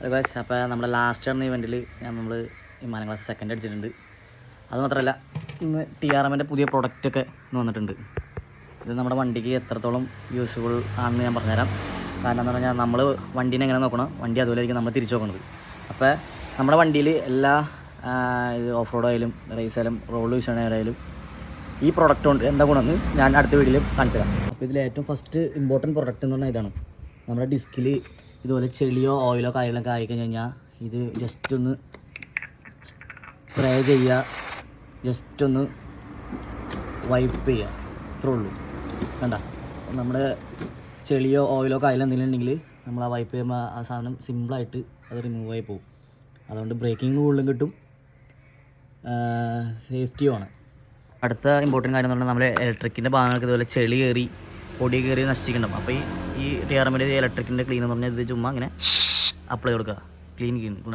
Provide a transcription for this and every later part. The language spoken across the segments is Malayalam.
ഗൈസ്, അപ്പോൾ നമ്മുടെ ലാസ്റ്റ് നടന്ന ഇവൻറ്റിൽ നമ്മൾ ഹിമാലയൻ ക്ലാസ് സെക്കൻഡ് അടിച്ചിട്ടുണ്ട്. അതുമാത്രമല്ല, ഇന്ന് TRMൻ്റെ പുതിയ പ്രൊഡക്റ്റൊക്കെ ഇന്ന് വന്നിട്ടുണ്ട്. ഇത് നമ്മുടെ വണ്ടിക്ക് എത്രത്തോളം യൂസ്ഫുൾ ആണെന്ന് ഞാൻ പറഞ്ഞുതരാം. കാരണം എന്താണെന്ന് പറഞ്ഞാൽ നമ്മൾ വണ്ടീനെ എങ്ങനെ നോക്കണം, വണ്ടി അതുപോലെ ആയിരിക്കും നമ്മൾ തിരിച്ചു നോക്കുന്നത്. അപ്പോൾ നമ്മുടെ വണ്ടിയിൽ എല്ലാ ഓഫ് റോഡ് ആയാലും റേസ് ആയാലും റോഡ് യൂസ് ചെയ്യണമായാലും ഈ പ്രൊഡക്റ്റ് കൊണ്ട് എന്താ ഗുണമെന്ന് ഞാൻ അടുത്ത വീഡിയോയിൽ കാണിച്ചു തരാം. അപ്പോൾ ഇതിൽ ഏറ്റവും ഫസ്റ്റ് ഇമ്പോർട്ടൻറ്റ് പ്രൊഡക്റ്റ് എന്ന് പറഞ്ഞാൽ ഇതാണ്. നമ്മുടെ ഡിസ്കിൽ ഇതുപോലെ ചെളിയോ ഓയിലോ കാര്യങ്ങളൊക്കെ ആയിക്കഴിഞ്ഞ് കഴിഞ്ഞാൽ ഇത് ജസ്റ്റ് ഒന്ന് സ്പ്രേ ചെയ്യുക, ജസ്റ്റ് ഒന്ന് വൈപ്പ് ചെയ്യുക, ഇത്രേ ഉള്ളൂ. വേണ്ട, നമ്മുടെ ചെളിയോ ഓയിലോ കായലോ എന്തെങ്കിലും ഉണ്ടെങ്കിൽ നമ്മൾ ആ വൈപ്പ് ചെയ്യുമ്പോൾ ആ സാധനം സിമ്പിളായിട്ട് അത് റിമൂവ് ആയി പോകും. അതുകൊണ്ട് ബ്രേക്കിംഗ് കൂടുതലും കിട്ടും, സേഫ്റ്റിയുമാണ്. അടുത്ത ഇമ്പോർട്ടൻറ്റ് കാര്യം എന്ന് പറഞ്ഞാൽ നമ്മുടെ ഇലക്ട്രിക്കിൻ്റെ ഭാഗങ്ങൾക്ക് ഇതുപോലെ ചെളി കയറി പൊടി കയറി നശിച്ചിട്ടുണ്ടാവും. അപ്പോൾ ഈ TRMൻ്റെ ഇലക്ട്രിക്കിൻ്റെ ക്ലീൻ എന്ന് പറഞ്ഞാൽ ഇത് ചുമ്മാ ഇങ്ങനെ അപ്ലൈ കൊടുക്കുക, ക്ലീൻ എന്ന്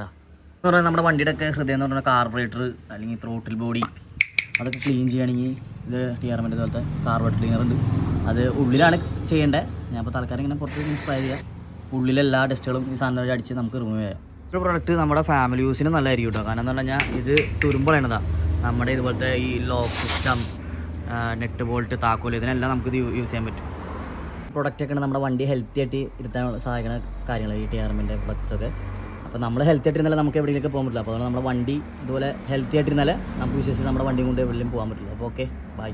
പറഞ്ഞാൽ നമ്മുടെ വണ്ടിയുടെ ഒക്കെ ഹൃദയം എന്ന് പറഞ്ഞാൽ കാർബറേറ്റർ അല്ലെങ്കിൽ ത്രോട്ടിൽ ബോഡി അതൊക്കെ ക്ലീൻ ചെയ്യുകയാണെങ്കിൽ ഇത് TRMൻ്റെ പോലത്തെ കാർബറേറ്റർ ക്ലീനർ ഉണ്ട്. അത് ഉള്ളിലാണ് ചെയ്യേണ്ടത്. ഞാൻ ഇപ്പോൾ തൽക്കാലം ഇങ്ങനെ പുറത്ത് സ്പ്രേ ചെയ്യുക, ഉള്ളിലെല്ലാ ഡസ്റ്റുകളും ഈ സാധനം അടിച്ച് നമുക്ക് റിമൂവ് ചെയ്യാം. ഒരു പ്രൊഡക്റ്റ് നമ്മുടെ ഫാമിലി യൂസിന് നല്ലതായിരിക്കും കേട്ടോ. കാരണം എന്ന് പറഞ്ഞു കഴിഞ്ഞാൽ ഇത് തുരുമ്പളേണ്ടതാണ്. നമ്മുടെ ഇതുപോലത്തെ ഈ ലോക്ക് സിസ്റ്റം, നെറ്റ് ബോൾട്ട്, താക്കോല്, ഇതിനെല്ലാം നമുക്കിത് യൂസ് ചെയ്യാൻ പറ്റും. പ്രൊഡക്റ്റൊക്കെയാണ് നമ്മുടെ വണ്ടി ഹെൽത്തി ആയിട്ട് ഇരുത്താൻ സഹായിക്കുന്ന കാര്യങ്ങൾ ഈ TRMൻ്റെ പ്രൊഡക്ട്സൊക്കെ. അപ്പോൾ നമ്മൾ ഹെൽത്തി ആയിട്ടിരുന്നാലേ നമുക്ക് എവിടെയെങ്കിലൊക്കെ പോകാൻ പറ്റില്ല. അപ്പോൾ നമ്മുടെ വണ്ടി ഇതുപോലെ ഹെൽത്തി ആയിട്ടിരുന്നാലേ നമുക്ക് വിശ്വസിച്ച് നമ്മുടെ വണ്ടി കൊണ്ട് എവിടെയും പോകാൻ പറ്റില്ല. അപ്പോൾ ഓക്കെ, ബൈ.